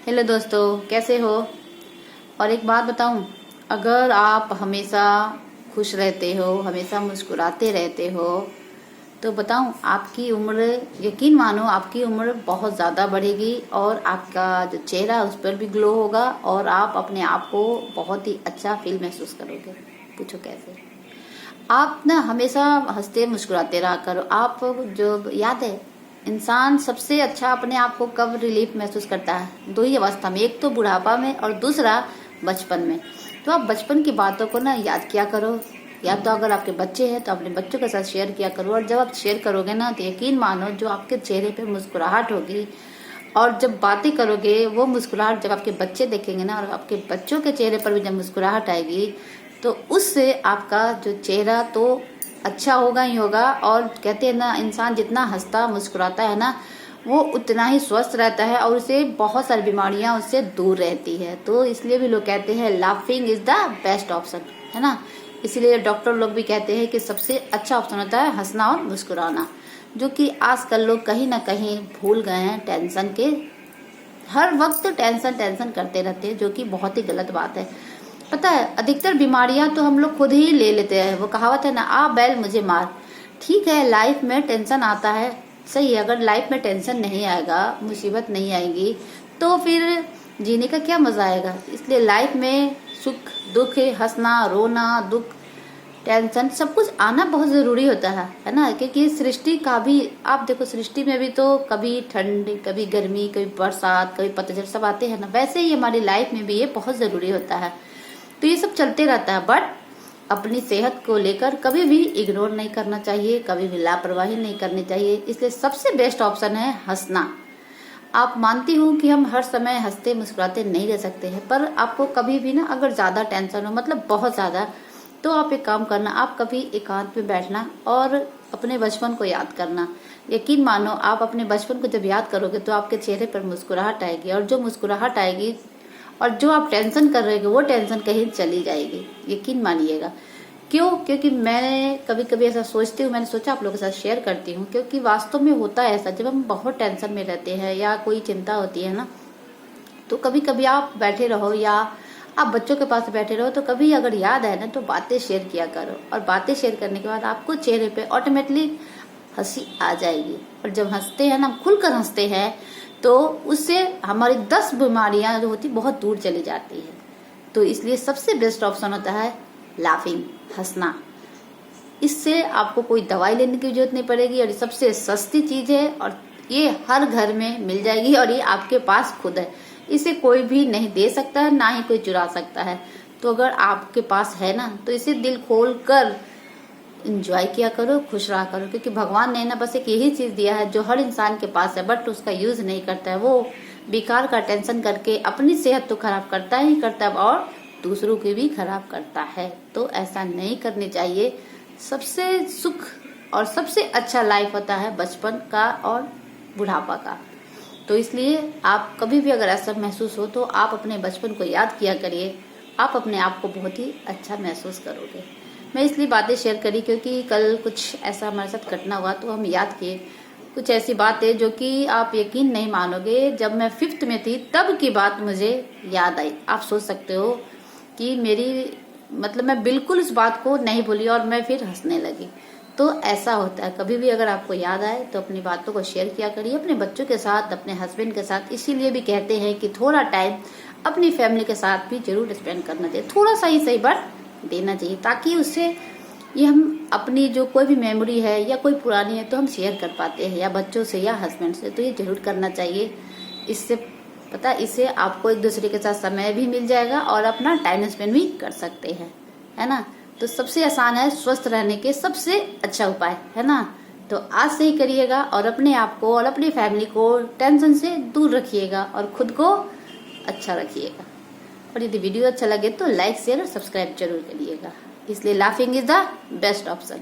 Hello दोस्तों, कैसे हो। और एक बात बताऊं, अगर आप हमेशा खुश रहते हो, हमेशा मुस्कुराते रहते हो, तो बताऊं आपकी उम्र, यकीन मानो आपकी उम्र बहुत ज़्यादा बढ़ेगी और आपका जो चेहरा है उस पर भी ग्लो होगा और आप अपने आप को बहुत ही अच्छा फील महसूस करोगे। पूछो कैसे। आप ना हमेशा हंसते मुस्कुराते रहा करो। आप जो याद है, इंसान सबसे अच्छा अपने आप को कब रिलीफ महसूस करता है? दो ही अवस्था में, एक तो बुढ़ापा में और दूसरा बचपन में। तो आप बचपन की बातों को ना याद किया करो, या तो अगर आपके बच्चे हैं तो अपने बच्चों के साथ शेयर किया करो। और जब आप शेयर करोगे ना तो यकीन मानो जो आपके चेहरे पे मुस्कुराहट होगी और जब बातें करोगे वो मुस्कुराहट जब आपके बच्चे देखेंगे ना और आपके बच्चों के चेहरे पर भी जब मुस्कुराहट आएगी तो उससे आपका जो चेहरा तो अच्छा होगा ही होगा। और कहते हैं ना, इंसान जितना हंसता मुस्कुराता है ना वो उतना ही स्वस्थ रहता है और उसे बहुत सारी बीमारियां उससे दूर रहती है। तो इसलिए भी लोग कहते हैं laughing is the best option, है ना। इसलिए डॉक्टर लोग भी कहते हैं कि सबसे अच्छा ऑप्शन होता है हंसना और मुस्कुराना, जो कि आजकल लोग कहीं ना कहीं भूल गए हैं। टेंशन के हर वक्त टेंशन टेंशन करते रहते हैं, जो कि बहुत ही गलत बात है। पता है, अधिकतर बीमारियां तो हम लोग खुद ही ले लेते हैं। वो कहावत है ना, आ बैल मुझे मार। ठीक है, लाइफ में टेंशन आता है, सही है। अगर लाइफ में टेंशन नहीं आएगा, मुसीबत नहीं आएगी, तो फिर जीने का क्या मजा आएगा। इसलिए लाइफ में सुख दुख, हंसना रोना, दुख टेंशन सब कुछ आना बहुत जरूरी होता है ना। क्योंकि सृष्टि का भी आप देखो, सृष्टि में भी तो कभी ठंड, कभी गर्मी, कभी बरसात, कभी पतझड़ सब आते हैं ना। वैसे ही हमारी लाइफ में भी ये बहुत जरूरी होता है। तो ये सब चलते रहता है, बट अपनी सेहत को लेकर कभी भी इग्नोर नहीं करना चाहिए, कभी भी लापरवाही नहीं करनी चाहिए। इसलिए सबसे बेस्ट ऑप्शन है हंसना। आप मानती हूँ कि हम हर समय हंसते मुस्कुराते नहीं रह सकते हैं, पर आपको कभी भी ना अगर ज्यादा टेंशन हो, मतलब बहुत ज्यादा, तो आप एक काम करना, आप कभी एकांत में बैठना और अपने बचपन को याद करना। यकीन मानो आप अपने बचपन को जब याद करोगे तो आपके चेहरे पर मुस्कुराहट आएगी, और जो मुस्कुराहट आएगी और जो आप टेंशन कर रहे हो वो टेंशन कहीं चली जाएगी, यकीन मानिएगा। क्यों? क्योंकि मैंने कभी कभी ऐसा सोचती हूँ, मैंने सोचा आप लोगों के साथ शेयर करती हूँ, क्योंकि वास्तव में होता है ऐसा। जब हम बहुत टेंशन में रहते हैं या कोई चिंता होती है ना, तो कभी कभी आप बैठे रहो या आप बच्चों के पास बैठे रहो, तो कभी अगर याद है ना तो बातें शेयर किया करो। और बातें शेयर करने के बाद आपको चेहरे पे ऑटोमेटिकली हंसी आ जाएगी। और जब हंसते हैं ना, खुलकर हंसते हैं, तो उससे हमारी 10 बीमारियां जो होती बहुत दूर चली जाती है। तो इसलिए सबसे बेस्ट ऑप्शन होता है लाफिंग, हंसना। इससे आपको कोई दवाई लेने की जरूरत नहीं पड़ेगी और ये सबसे सस्ती चीज है और ये हर घर में मिल जाएगी और ये आपके पास खुद है। इसे कोई भी नहीं दे सकता है, ना ही कोई चुरा सकता है। तो अगर आपके पास है ना, तो इसे दिल खोल कर एंजॉय किया करो, खुश रहा करो। क्योंकि भगवान ने ना बस एक यही चीज दिया है जो हर इंसान के पास है, बट उसका यूज नहीं करता है। वो बेकार का टेंशन करके अपनी सेहत तो खराब करता ही करता है और दूसरों की भी खराब करता है। तो ऐसा नहीं करनी चाहिए। सबसे सुख और सबसे अच्छा लाइफ होता है बचपन का और बुढ़ापा का। तो इसलिए आप कभी भी अगर ऐसा महसूस हो तो आप अपने बचपन को याद किया करिए, आप अपने आप को बहुत ही अच्छा महसूस करोगे। मैं इसलिए बातें शेयर करी क्योंकि कल कुछ ऐसा हमारे साथ घटना हुआ, तो हम याद किए कुछ ऐसी बातें जो कि आप यकीन नहीं मानोगे। जब मैं 5th में थी तब की बात मुझे याद आई। आप सोच सकते हो कि मेरी मतलब मैं बिल्कुल उस बात को नहीं भूली और मैं फिर हंसने लगी। तो ऐसा होता है, कभी भी अगर आपको याद आए तो अपनी बातों को शेयर किया करिए अपने बच्चों के साथ, अपने हस्बैंड के साथ। इसीलिए भी कहते हैं कि थोड़ा टाइम अपनी फैमिली के साथ भी जरूर स्पेंड करना चाहिए, थोड़ा सा ही सही बट देना चाहिए, ताकि उससे ये हम अपनी जो कोई भी मेमोरी है या कोई पुरानी है तो हम शेयर कर पाते हैं, या बच्चों से या हस्बैंड से। तो ये जरूर करना चाहिए। इससे पता, इससे आपको एक दूसरे के साथ समय भी मिल जाएगा और अपना टाइम स्पेंड भी कर सकते हैं, है ना। तो सबसे आसान है स्वस्थ रहने के सबसे अच्छा उपाय, है ना। तो आज से ही करिएगा और अपने आप को और अपनी फैमिली को टेंशन से दूर रखिएगा और खुद को अच्छा रखिएगा। और यदि वीडियो अच्छा लगे तो लाइक शेयर और सब्सक्राइब जरूर करिएगा। इसलिए laughing is the best option.